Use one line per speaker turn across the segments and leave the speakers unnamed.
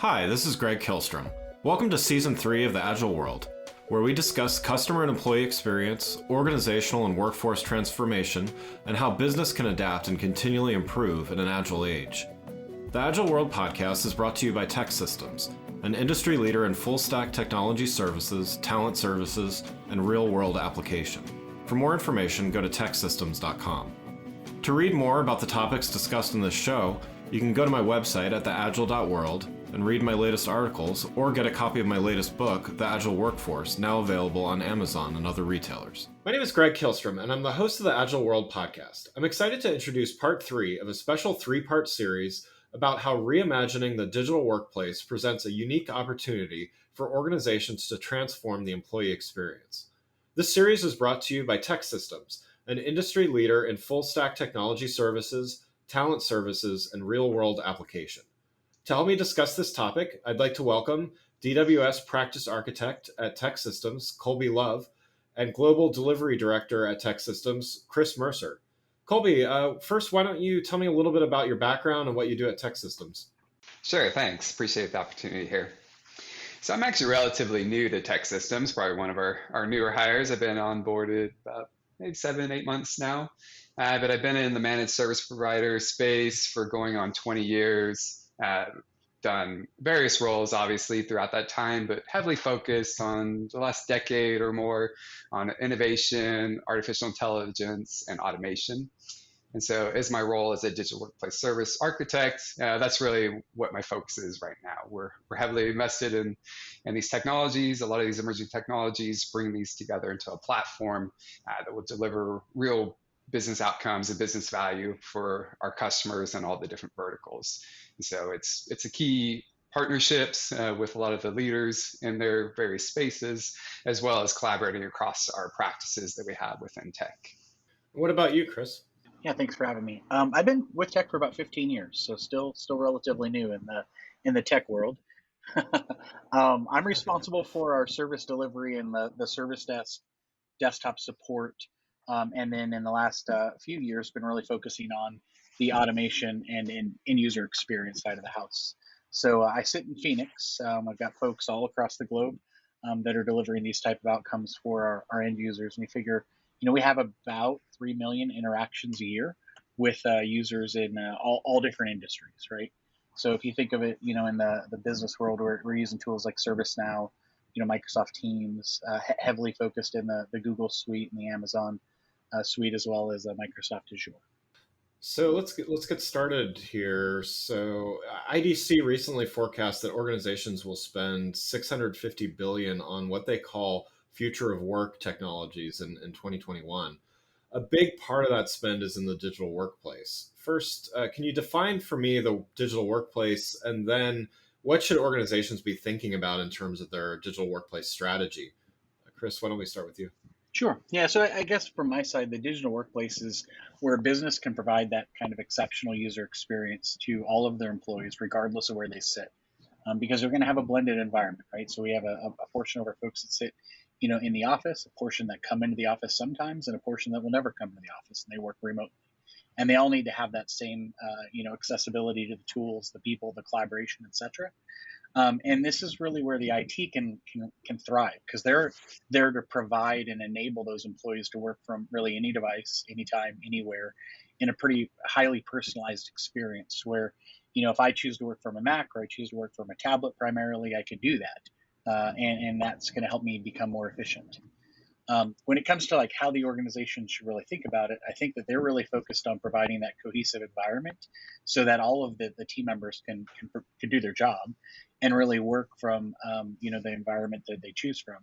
Hi, this is Greg Kilstrom. Welcome to Season 3 of the Agile World, where we discuss customer and employee experience, organizational and workforce transformation, and how business can adapt and continually improve in an agile age. The Agile World podcast is brought to you by TEKsystems, an industry leader in full-stack technology services, talent services, and real-world application. For more information, go to teksystems.com. To read more about the topics discussed in this show, you can go to my website at theagile.world and read my latest articles, or get a copy of my latest book, The Agile Workforce, now available on Amazon and other retailers. My name is Greg Kilstrom, and I'm the host of the Agile World podcast. I'm excited to introduce part 3 of a special 3-part series about how reimagining the digital workplace presents a unique opportunity for organizations to transform the employee experience. This series is brought to you by TEKsystems, an industry leader in full-stack technology services, talent services, and real-world application. To help me discuss this topic, I'd like to welcome DWS Practice Architect at TEKsystems, Colby Love, and Global Delivery Director at TEKsystems, Kris Mercer. Colby, first, why don't you tell me a little bit about your background and what you do at TEKsystems?
Sure, thanks. Appreciate the opportunity here. So I'm actually relatively new to TEKsystems, probably one of our newer hires. I've been onboarded about maybe 7-8 months now, but I've been in the managed service provider space for going on 20 years. Done various roles, obviously, throughout that time, but heavily focused on the last decade or more on innovation, artificial intelligence, and automation. And so as my role as a digital workplace service architect, that's really what my focus is right now. We're heavily invested in these technologies, a lot of these emerging technologies, bringing these together into a platform that will deliver real business outcomes and business value for our customers and all the different verticals. And so it's a key partnerships with a lot of the leaders in their various spaces, as well as collaborating across our practices that we have within tech.
What about you, Kris?
Yeah, thanks for having me. I've been with tech for about 15 years, so still relatively new in the tech world. I'm responsible for our service delivery and the service desk, desktop support, and then in the last few years, been really focusing on the automation and end user experience side of the house. So I sit in Phoenix. I've got folks all across the globe that are delivering these type of outcomes for our end users. And we figure, we have about 3 million interactions a year with users in all different industries, right? So if you think of it, in the business world, we're using tools like ServiceNow, Microsoft Teams, heavily focused in the Google Suite and the Amazon Suite, as well as Microsoft Azure.
So let's get started here. So IDC recently forecast that organizations will spend $650 billion on what they call future of work technologies in 2021. A big part of that spend is in the digital workplace. First, can you define for me the digital workplace, and then what should organizations be thinking about in terms of their digital workplace strategy? Kris, why don't we start with you?
Sure. Yeah. So I guess from my side, the digital workplace is where a business can provide that kind of exceptional user experience to all of their employees, regardless of where they sit, because they're going to have a blended environment, right? So we have a portion of our folks that sit, in the office, a portion that come into the office sometimes, and a portion that will never come to the office, and they work remotely. And they all need to have that same, accessibility to the tools, the people, the collaboration, etc. And this is really where the IT can thrive, because they're there to provide and enable those employees to work from really any device, anytime, anywhere, in a pretty highly personalized experience. Where, if I choose to work from a Mac or I choose to work from a tablet primarily, I could do that, and that's going to help me become more efficient. When it comes to like how the organization should really think about it, I think that they're really focused on providing that cohesive environment so that all of the team members can do their job and really work from the environment that they choose from.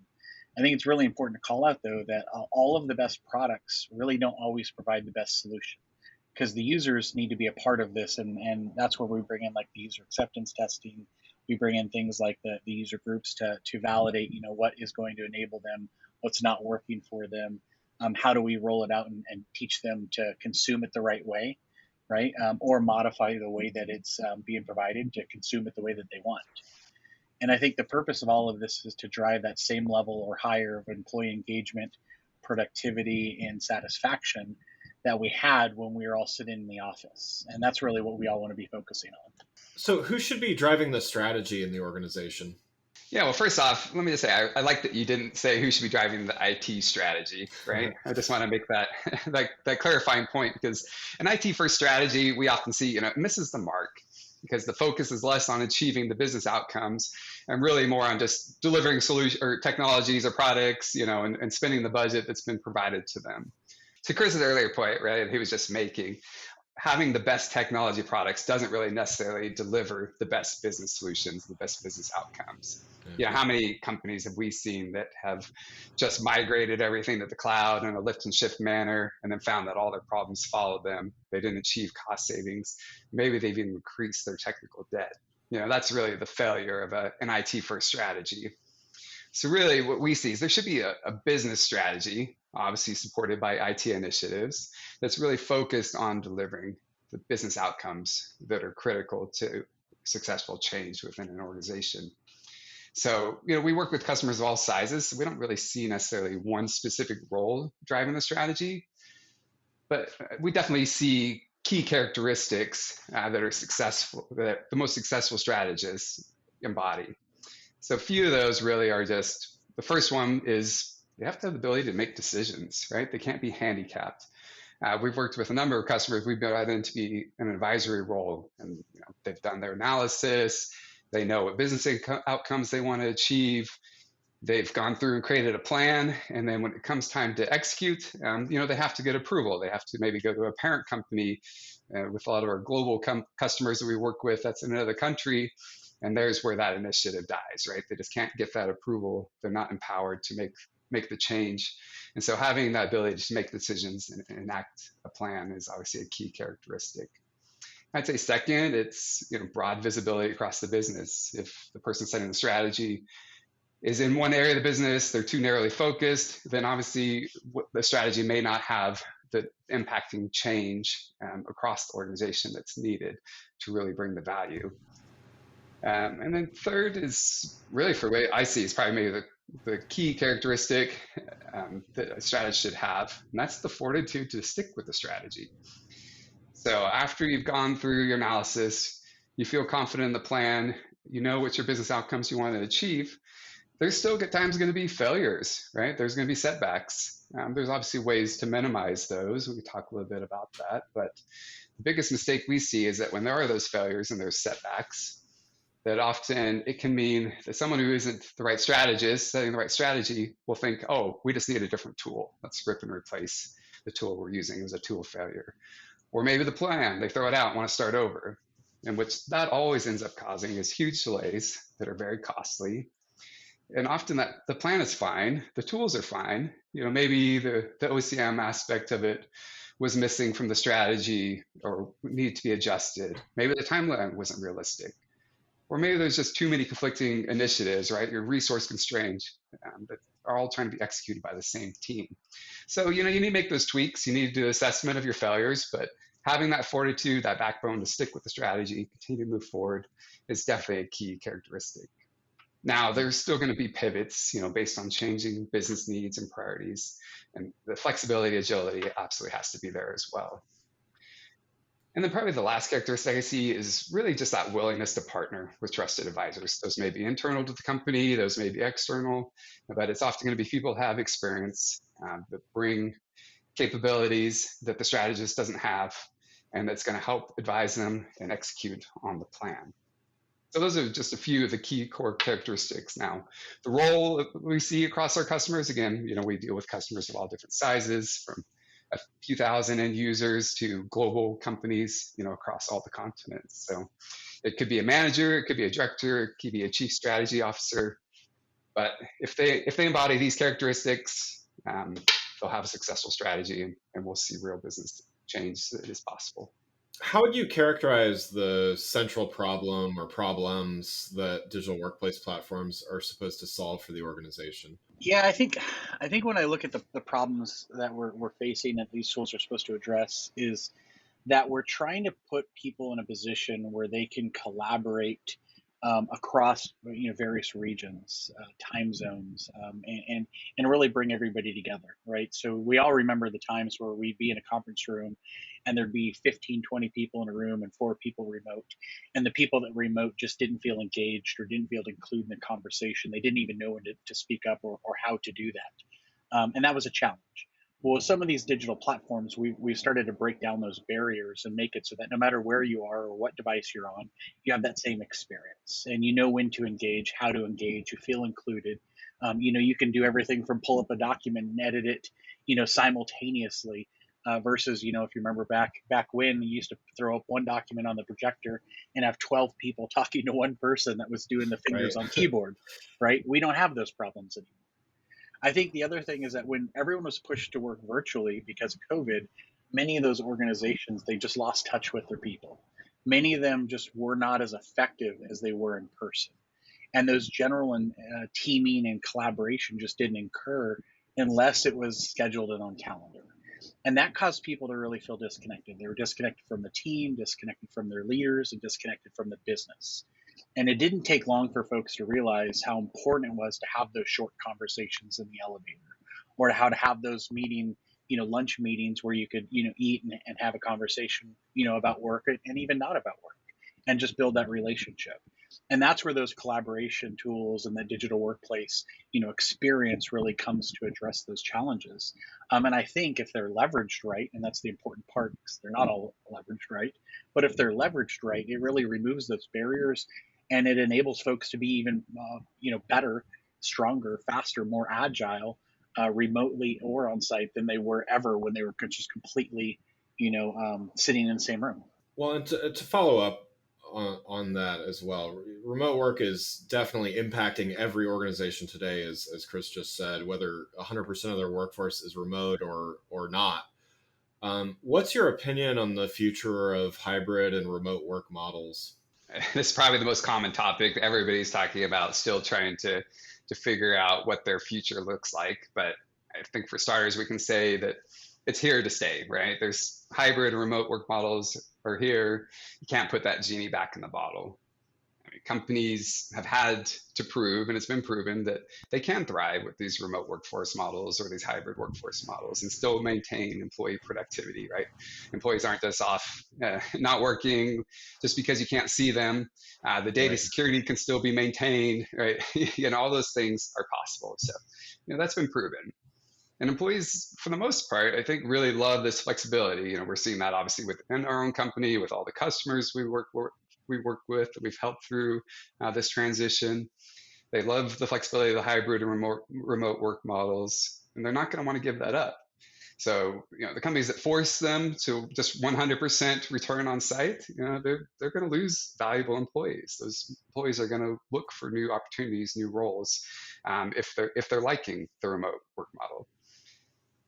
I think it's really important to call out, though, that all of the best products really don't always provide the best solution, because the users need to be a part of this, and that's where we bring in like the user acceptance testing. We bring in things like the user groups to validate what is going to enable them, what's not working for them, how do we roll it out and teach them to consume it the right way, right? Or modify the way that it's being provided to consume it the way that they want. And I think the purpose of all of this is to drive that same level or higher of employee engagement, productivity, and satisfaction that we had when we were all sitting in the office. And that's really what we all want to be focusing on.
So, who should be driving the strategy in the organization?
Yeah, well, first off, let me just say I like that you didn't say who should be driving the IT strategy, right? I just want to make that that clarifying point because an IT first strategy we often see, it misses the mark because the focus is less on achieving the business outcomes and really more on just delivering solution or technologies or products, and spending the budget that's been provided to them. To Chris's earlier point, right, he was just making, having the best technology products doesn't really necessarily deliver the best business solutions, the best business outcomes. How many companies have we seen that have just migrated everything to the cloud in a lift and shift manner and then found that all their problems followed them? They didn't achieve cost savings. Maybe they've even increased their technical debt. That's really the failure of an IT first strategy. So really what we see is there should be a business strategy, obviously supported by IT initiatives, that's really focused on delivering the business outcomes that are critical to successful change within an organization. So, we work with customers of all sizes, so we don't really see necessarily one specific role driving the strategy, but we definitely see key characteristics that are successful, that the most successful strategists embody. So a few of those really are just, the first one is they have to have the ability to make decisions, right? They can't be handicapped. We've worked with a number of customers. We've brought in to be an advisory role, and they've done their analysis. They know what business outcomes they want to achieve. They've gone through and created a plan, and then when it comes time to execute, they have to get approval. They have to maybe go to a parent company. With a lot of our global customers that we work with, that's in another country. And there's where that initiative dies, right? They just can't get that approval. They're not empowered to make the change. And so having that ability to make decisions and enact a plan is obviously a key characteristic. I'd say second, it's broad visibility across the business. If the person setting the strategy is in one area of the business, they're too narrowly focused, then obviously the strategy may not have the impacting change across the organization that's needed to really bring the value. And then third is really, for what I see, is probably maybe the key characteristic that a strategist should have, and that's the fortitude to stick with the strategy. So after you've gone through your analysis, you feel confident in the plan, you know what your business outcomes you want to achieve, there's still at times going to be failures, right? There's going to be setbacks. There's obviously ways to minimize those. We can talk a little bit about that, but the biggest mistake we see is that when there are those failures and there's setbacks, that often it can mean that someone who isn't the right strategist setting the right strategy will think, oh, we just need a different tool. Let's rip and replace the tool we're using. It was a tool failure. Or maybe the plan, they throw it out and want to start over. And which that always ends up causing is huge delays that are very costly. And often that the plan is fine, the tools are fine. Maybe the OCM aspect of it was missing from the strategy or need to be adjusted. Maybe the timeline wasn't realistic. Or maybe there's just too many conflicting initiatives, right? You're resource constrained that are all trying to be executed by the same team. So, you need to make those tweaks. You need to do an assessment of your failures, but having that fortitude, that backbone to stick with the strategy, continue to move forward is definitely a key characteristic. Now, there's still going to be pivots, based on changing business needs and priorities, and the flexibility, agility absolutely has to be there as well. And then probably the last characteristic I see is really just that willingness to partner with trusted advisors. Those may be internal to the company, those may be external, but it's often going to be people that have experience, that bring capabilities that the strategist doesn't have, and that's going to help advise them and execute on the plan. So those are just a few of the key core characteristics. Now, the role we see across our customers, again, we deal with customers of all different sizes, from a few thousand end users to global companies, across all the continents. So it could be a manager, it could be a director, it could be a chief strategy officer. But if they embody these characteristics, they'll have a successful strategy, and we'll see real business change that is possible.
How would you characterize the central problem or problems that digital workplace platforms are supposed to solve for the organization?
Yeah, I think when I look at the problems that we're facing that these tools are supposed to address is that we're trying to put people in a position where they can collaborate across various regions, time zones, and really bring everybody together, right? So we all remember the times where we'd be in a conference room and there'd be 15, 20 people in a room and 4 people remote, and the people that were remote just didn't feel engaged or didn't feel included in the conversation. They didn't even know when to speak up or how to do that, and that was a challenge. Well, with some of these digital platforms, we've started to break down those barriers and make it so that no matter where you are or what device you're on, you have that same experience and you know when to engage, how to engage, you feel included. You can do everything from pull up a document and edit it, simultaneously. Versus, if you remember back when you used to throw up one document on the projector and have 12 people talking to one person that was doing the
Right.
fingers on keyboard, right? We don't have those problems anymore. I think the other thing is that when everyone was pushed to work virtually because of COVID, many of those organizations, they just lost touch with their people. Many of them just were not as effective as they were in person. And those general and teaming and collaboration just didn't occur unless it was scheduled and on calendar. And that caused people to really feel disconnected. They were disconnected from the team, disconnected from their leaders, and disconnected from the business. And it didn't take long for folks to realize how important it was to have those short conversations in the elevator, or how to have those lunch meetings where you could, eat and have a conversation, about work and even not about work, and just build that relationship. And that's where those collaboration tools and the digital workplace, experience really comes to address those challenges. And I think if they're leveraged right, and that's the important part, because they're not all leveraged right, but if they're leveraged right, it really removes those barriers and it enables folks to be even, better, stronger, faster, more agile, remotely or on site than they were ever when they were just completely, sitting in the same room.
Well, and to follow up on that as well, remote work is definitely impacting every organization today, as Kris just said, whether 100% of their workforce is remote or not. What's your opinion on the future of hybrid and remote work models?
This is probably the most common topic everybody's talking about, still trying to figure out what their future looks like. But I think for starters, we can say that it's here to stay, right? There's hybrid and remote work models are here. You can't put that genie back in the bottle. I mean, companies have had to prove, and it's been proven, that they can thrive with these remote workforce models or these hybrid workforce models and still maintain employee productivity, right? Employees aren't just off, not working just because you can't see them. The data
Right.
security can still be maintained, right? All those things are possible. So, that's been proven. And employees, for the most part, I think really love this flexibility. We're seeing that obviously within our own company, with all the customers we work with, that we've helped through this transition. They love the flexibility of the hybrid and remote work models, and they're not going to want to give that up. So, the companies that force them to just 100% return on site, they're going to lose valuable employees. Those employees are going to look for new opportunities, new roles, if they're liking the remote work model.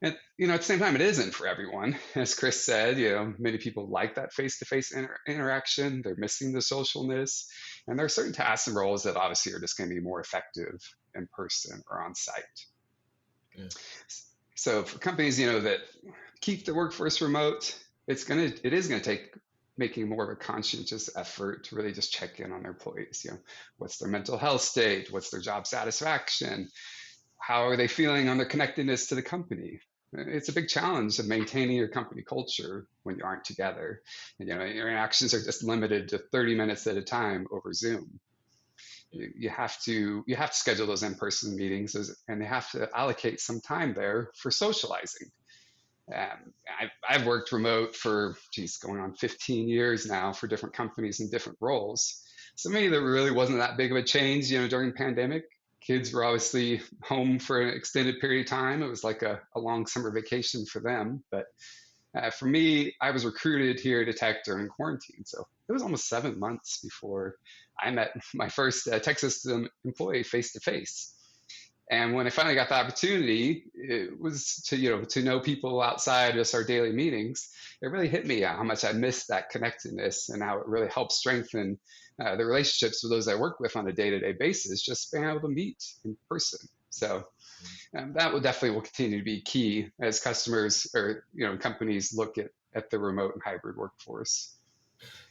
And at the same time, it isn't for everyone. As Kris said, many people like that face-to-face interaction. They're missing the socialness, and there are certain tasks and roles that obviously are just going to be more effective in person or on site.
Yeah.
So for companies, that keep the workforce remote, it is going to take making more of a conscientious effort to really just check in on their employees. What's their mental health state? What's their job satisfaction? How are they feeling on their connectedness to the company? It's a big challenge of maintaining your company culture when you aren't together. And, your interactions are just limited to 30 minutes at a time over Zoom. You have to schedule those in-person meetings, and they have to allocate some time there for socializing. I've worked remote for, going on 15 years now for different companies in different roles. So maybe there really wasn't that big of a change, during the pandemic. Kids were obviously home for an extended period of time. It was like a long summer vacation for them. But for me, I was recruited here to Tech during quarantine. So it was almost 7 months before I met my first TEKsystem employee face to face. And when I finally got the opportunity, it was to know people outside just our daily meetings. It really hit me how much I missed that connectedness and how it really helped strengthen the relationships with those I work with on a day-to-day basis, just being able to meet in person. So that will continue to be key as customers or companies look at the remote and hybrid workforce.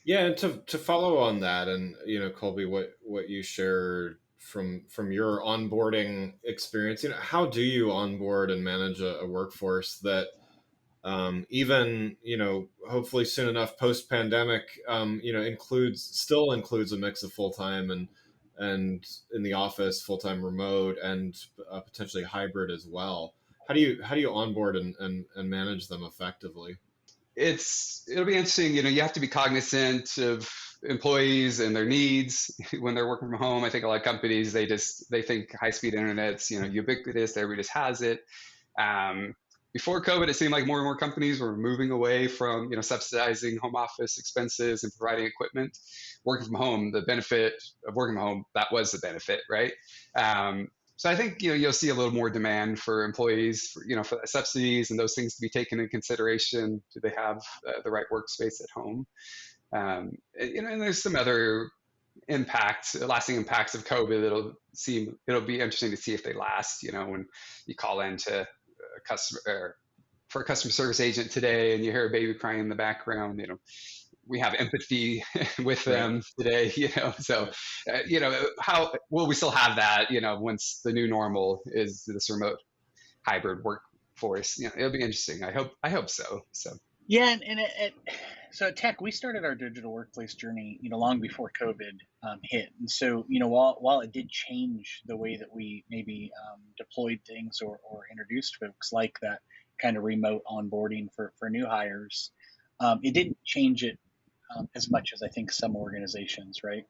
Yeah, and to follow on that, and Colby, what you shared from your onboarding experience, how do you onboard and manage a workforce that even hopefully soon enough post pandemic, still includes a mix of full time and in the office, full time remote, and potentially hybrid as well. How do you onboard and manage them effectively?
It'll be interesting. You have to be cognizant of employees and their needs when they're working from home. I think a lot of companies, they think high speed internet's ubiquitous, everybody just has it. um, Before COVID, it seemed like more and more companies were moving away from subsidizing home office expenses and providing equipment. Working from home, the benefit of working from home, that was the benefit, right? So I think you'll see a little more demand for employees for subsidies and those things to be taken into consideration. Do they have the right workspace at home? And there's some other lasting impacts of COVID. It'll be interesting to see if they last. When you call into a customer or for a customer service agent today, and you hear a baby crying in the background, we have empathy with
Right.
them today. So how will we still have that? Once the new normal is this remote hybrid workforce, it'll be interesting. I hope so. So
Yeah, so at Tech, we started our digital workplace journey, long before COVID hit. And so, while it did change the way that we maybe deployed things or introduced folks, like that kind of remote onboarding for new hires, it didn't change it as much as I think some organizations, right?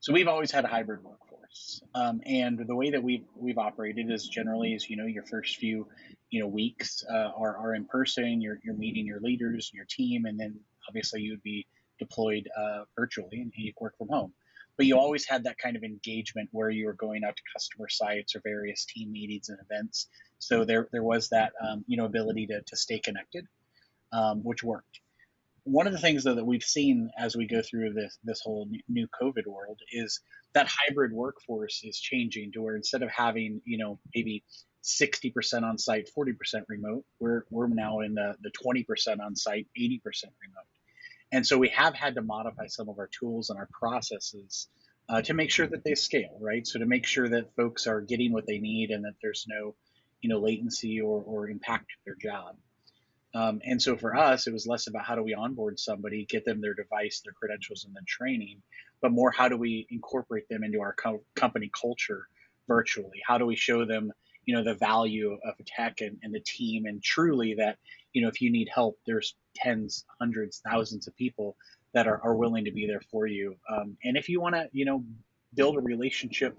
So we've always had a hybrid workforce, and the way that we've operated is generally is your first few weeks are in person. You're meeting your leaders, your team, and then obviously you would be deployed virtually and you work from home. But you always had that kind of engagement where you were going out to customer sites or various team meetings and events. So there was that ability to stay connected, which worked. One of the things though that we've seen as we go through this whole new COVID world is that hybrid workforce is changing to where instead of having maybe 60% on site, 40% remote, we're now in the 20% on site, 80% remote. And so we have had to modify some of our tools and our processes to make sure that they scale, right? So to make sure that folks are getting what they need and that there's no latency or impact to their job. And so for us, it was less about how do we onboard somebody, get them their device, their credentials, and then training, but more how do we incorporate them into our company culture virtually? How do we show them, the value of tech and the team, and truly that, if you need help, there's tens, hundreds, thousands of people that are willing to be there for you. And if you want to, build a relationship,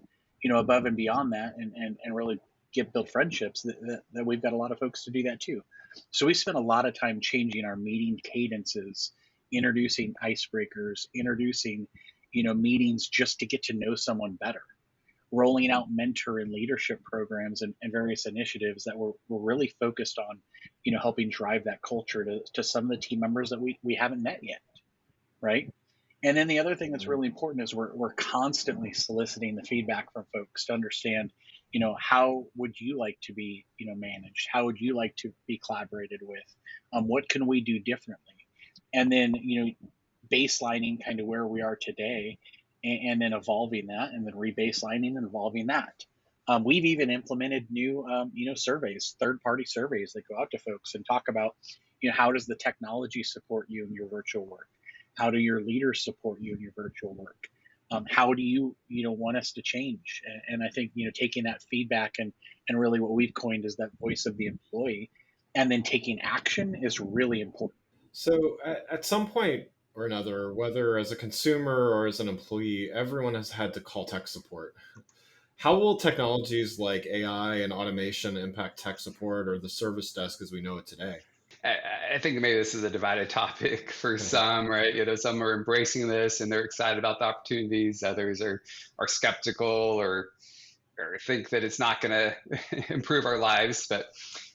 above and beyond that, and really build friendships, that we've got a lot of folks to do that too. So we spent a lot of time changing our meeting cadences, introducing icebreakers, introducing, meetings just to get to know someone better, rolling out mentor and leadership programs and various initiatives that were really focused on, helping drive that culture to some of the team members that we haven't met yet, right? And then the other thing that's really important is we're constantly soliciting the feedback from folks to understand, how would you like to be, managed? How would you like to be collaborated with? What can we do differently? And then, baselining kind of where we are today, and then evolving that, and then rebaselining and evolving that. We've even implemented new, surveys, third-party surveys that go out to folks and talk about, how does the technology support you in your virtual work? How do your leaders support you in your virtual work? How do you want us to change? And I think taking that feedback and really what we've coined is that voice of the employee, and then taking action is really important.
So at some point or another, whether as a consumer or as an employee, everyone has had to call tech support. How will technologies like AI and automation impact tech support or the service desk as we know it today?
I think maybe this is a divided topic for some, right? Some are embracing this and they're excited about the opportunities. Others are skeptical or think that it's not going to improve our lives. But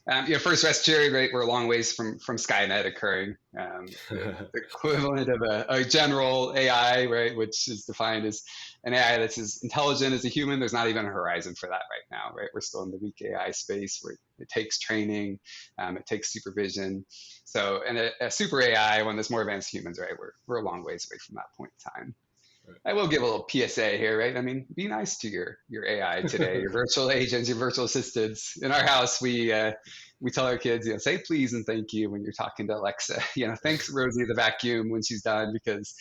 First, rest assured, right? We're a long ways from Skynet occurring. The equivalent of a general AI, right, which is defined as an AI that's as intelligent as a human. There's not even a horizon for that right now, right? We're still in the weak AI space where it takes training, it takes supervision. So, and a super AI, one that's more advanced humans, right? We're a long ways away from that point in time. I will give a little PSA here, right? I mean, be nice to your AI today, your virtual agents, your virtual assistants. In our house, we tell our kids, say please and thank you when you're talking to Alexa. Thanks Rosie the vacuum when she's done, because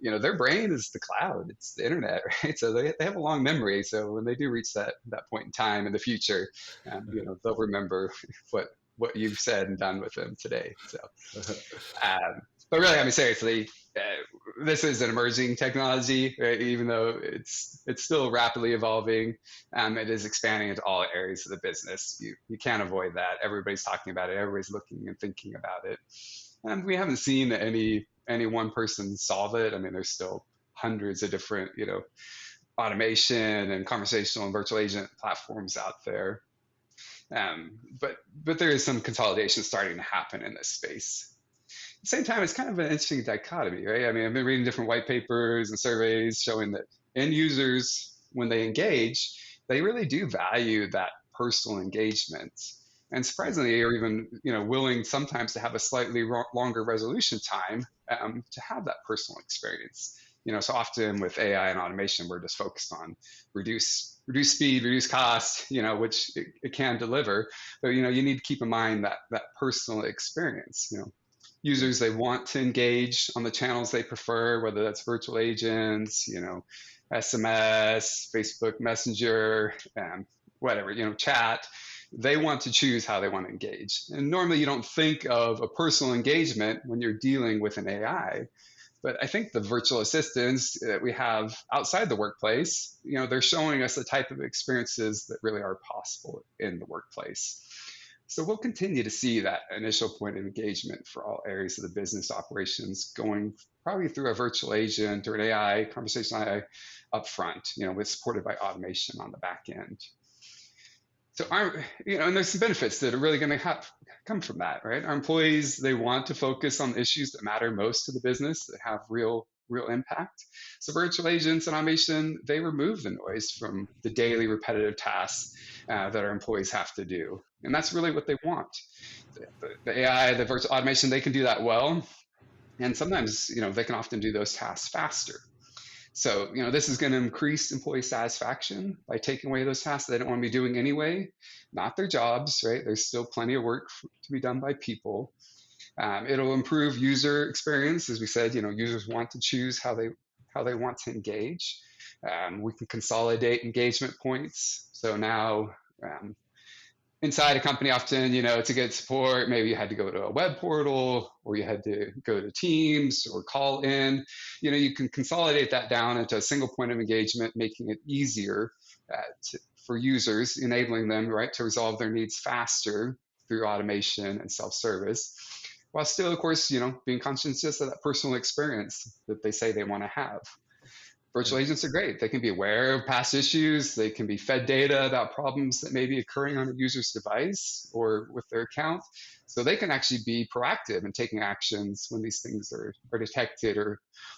their brain is the cloud, it's the internet, right? So they have a long memory. So when they do reach that point in time in the future, they'll remember what you've said and done with them today. So, but really, I mean, seriously, this is an emerging technology, right? Even though it's still rapidly evolving, it is expanding into all areas of the business. You can't avoid that. Everybody's talking about it. Everybody's looking and thinking about it. And we haven't seen any one person solve it. I mean, there's still hundreds of different, automation and conversational and virtual agent platforms out there. But there is some consolidation starting to happen in this space. At the same time, it's kind of an interesting dichotomy, right? I mean, I've been reading different white papers and surveys showing that end users, when they engage, they really do value that personal engagement. And surprisingly, are even willing sometimes to have a slightly longer resolution time to have that personal experience. So often with AI and automation, we're just focused on reduce speed, reduce cost, which it can deliver. But you need to keep in mind that personal experience. Users, they want to engage on the channels they prefer, whether that's virtual agents, SMS, Facebook Messenger, whatever, chat. They want to choose how they want to engage. And normally you don't think of a personal engagement when you're dealing with an AI. But I think the virtual assistants that we have outside the workplace, they're showing us the type of experiences that really are possible in the workplace. So we'll continue to see that initial point of engagement for all areas of the business operations, going probably through a virtual agent or an AI, conversational AI up front, with supported by automation on the back end. So and there's some benefits that are really going to come from that, right? Our employees, they want to focus on issues that matter most to the business, that have real impact. So virtual agents and automation, they remove the noise from the daily repetitive tasks that our employees have to do. And that's really what they want. The AI, the virtual automation, they can do that well. And sometimes, they can often do those tasks faster. So, this is going to increase employee satisfaction by taking away those tasks they don't want to be doing anyway, not their jobs, right? There's still plenty of work to be done by people. It'll improve user experience. As we said, users want to choose how they want to engage. We can consolidate engagement points. So now, inside a company, often, to get support, maybe you had to go to a web portal, or you had to go to Teams or call in. You can consolidate that down into a single point of engagement, making it easier for users, enabling them, right, to resolve their needs faster through automation and self-service, while still, of course, being conscientious of that personal experience that they say they want to have. Virtual agents are great. They can be aware of past issues. They can be fed data about problems that may be occurring on a user's device or with their account. So they can actually be proactive in taking actions when these things are detected,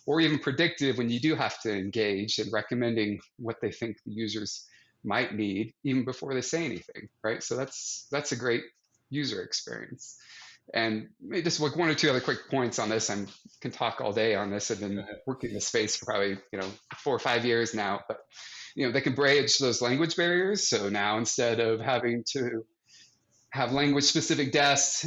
or even predictive when you do have to engage, and recommending what they think the users might need even before they say anything, right? So that's a great user experience. And maybe just like one or two other quick points on this. I can talk all day on this. I've been working in this space for probably 4 or 5 years now. But they can bridge those language barriers. So now, instead of having to have language-specific desks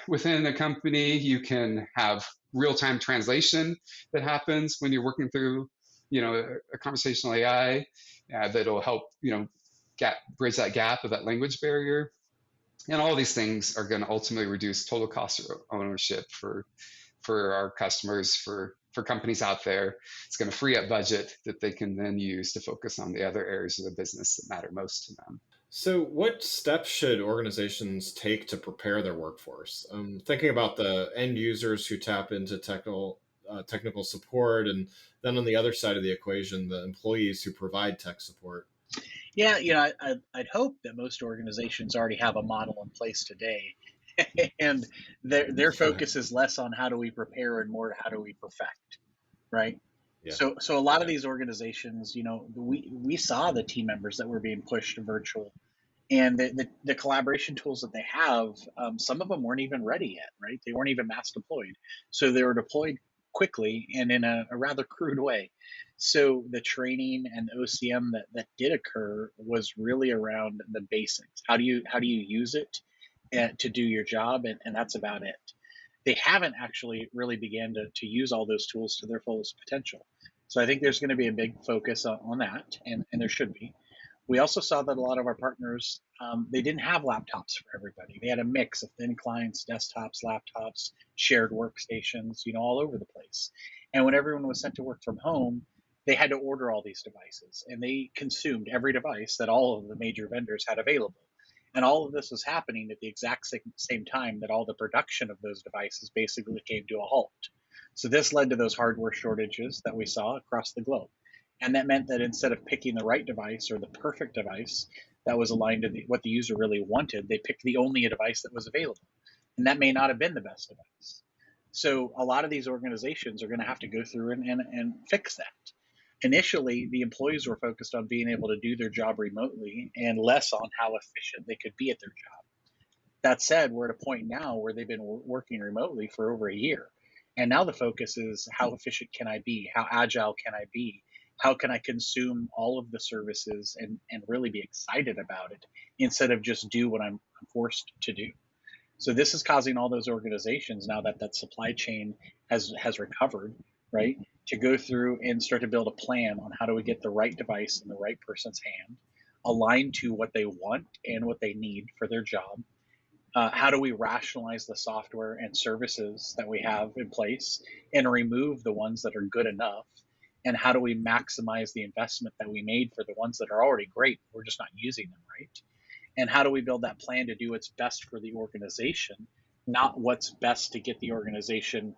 within a company, you can have real-time translation that happens when you're working through a conversational AI that'll help bridge that gap of that language barrier. And all these things are going to ultimately reduce total cost of ownership for our customers, for companies out there. It's going to free up budget that they can then use to focus on the other areas of the business that matter most to them.
So what steps should organizations take to prepare their workforce? Thinking about the end users who tap into technical support, and then on the other side of the equation, the employees who provide tech support.
Yeah, I'd hope that most organizations already have a model in place today, and their focus is less on how do we prepare and more how do we perfect, right?
Yeah.
So a lot of these organizations, we saw the team members that were being pushed to virtual, and the collaboration tools that they have, some of them weren't even ready yet, right? They weren't even mass deployed, so they were deployed quickly and in a rather crude way. So the training and OCM that did occur was really around the basics. How do you use it to do your job, and that's about it. They haven't actually really began to use all those tools to their fullest potential. So I think there's going to be a big focus on that, and there should be. We also saw that a lot of our partners, they didn't have laptops for everybody. They had a mix of thin clients, desktops, laptops, shared workstations, all over the place. And when everyone was sent to work from home, they had to order all these devices, and they consumed every device that all of the major vendors had available. And all of this was happening at the exact same time that all the production of those devices basically came to a halt. So this led to those hardware shortages that we saw across the globe. And that meant that instead of picking the right device or the perfect device that was aligned to what the user really wanted, they picked the only device that was available. And that may not have been the best device. So a lot of these organizations are going to have to go through and fix that. Initially, the employees were focused on being able to do their job remotely and less on how efficient they could be at their job. That said, we're at a point now where they've been working remotely for over a year. And now the focus is, how efficient can I be? How agile can I be? How can I consume all of the services and really be excited about it instead of just do what I'm forced to do? So this is causing all those organizations, now that that supply chain has recovered, right, to go through and start to build a plan on how do we get the right device in the right person's hand, aligned to what they want and what they need for their job. How do we rationalize the software and services that we have in place and remove the ones that are good enough? And how do we maximize the investment that we made for the ones that are already great? We're just not using them right. And how do we build that plan to do what's best for the organization, not what's best to get the organization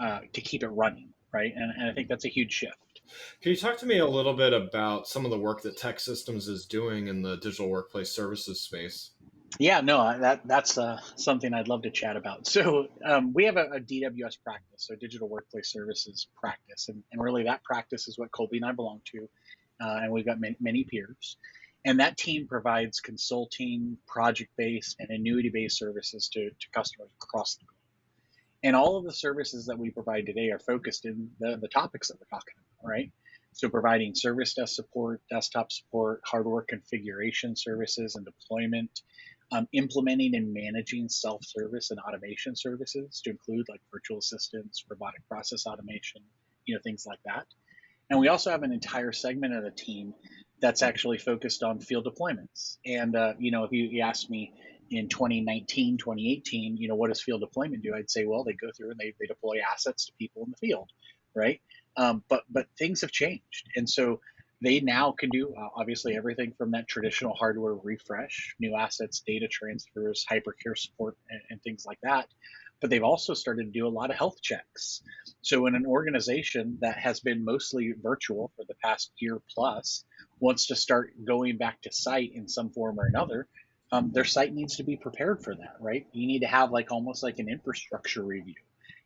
to keep it running, right? And I think that's a huge shift.
Can you talk to me a little bit about some of the work that TEKsystems is doing in the digital workplace services space?
Yeah, no, that's something I'd love to chat about. So we have a DWS practice, so digital workplace services practice, and really that practice is what Colby and I belong to, and we've got many peers. And that team provides consulting, project-based, and annuity-based services to customers across the globe. And all of the services that we provide today are focused in the topics that we're talking about, right? So providing service desk support, desktop support, hardware configuration services and deployment, implementing and managing self-service and automation services to include like virtual assistants, robotic process automation, things like that. And we also have an entire segment of the team that's actually focused on field deployments. And, if you asked me in 2019, 2018, what does field deployment do? I'd say, well, they go through and they deploy assets to people in the field, right? But things have changed. And so they now can do obviously everything from that traditional hardware refresh, new assets, data transfers, hypercare support, and things like that. But they've also started to do a lot of health checks. So in an organization that has been mostly virtual for the past year plus, wants to start going back to site in some form or another, their site needs to be prepared for that, right? You need to have almost like an infrastructure review.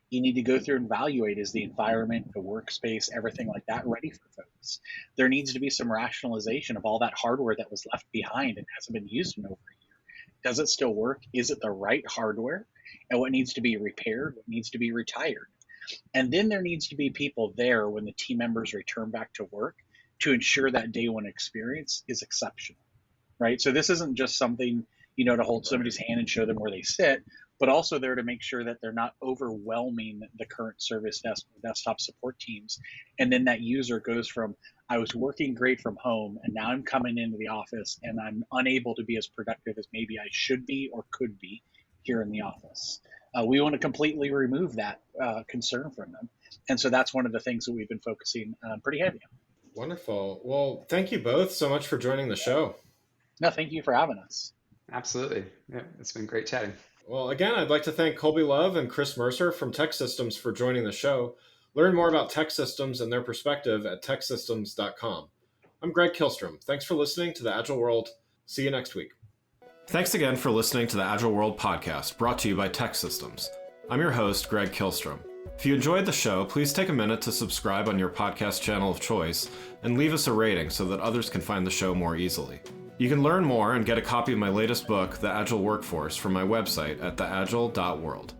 You need to go through and evaluate, is the environment, the workspace, everything like that ready for folks? There needs to be some rationalization of all that hardware that was left behind and hasn't been used in over a year. Does it still work? Is it the right hardware? And what needs to be repaired? What needs to be retired? And then there needs to be people there when the team members return back to work to ensure that day one experience is exceptional, right? So this isn't just something, to hold somebody's hand and show them where they sit, but also there to make sure that they're not overwhelming the current service desk desktop support teams. And then that user goes from, I was working great from home, and now I'm coming into the office and I'm unable to be as productive as maybe I should be or could be here in the office. We want to completely remove that concern from them. And so that's one of the things that we've been focusing pretty heavy on.
Wonderful. Well, thank you both so much for joining the show.
No, thank you for having us.
Absolutely. Yeah, it's been great chatting.
Well, again, I'd like to thank Colby Love and Kris Mercer from TEKsystems for joining the show. Learn more about TEKsystems and their perspective at TEKsystems.com. I'm Greg Kilstrom. Thanks for listening to the Agile World. See you next week. Thanks again for listening to the Agile World podcast, brought to you by TEKsystems. I'm your host, Greg Kilstrom. If you enjoyed the show, please take a minute to subscribe on your podcast channel of choice and leave us a rating so that others can find the show more easily. You can learn more and get a copy of my latest book, The Agile Workforce, from my website at theagile.world.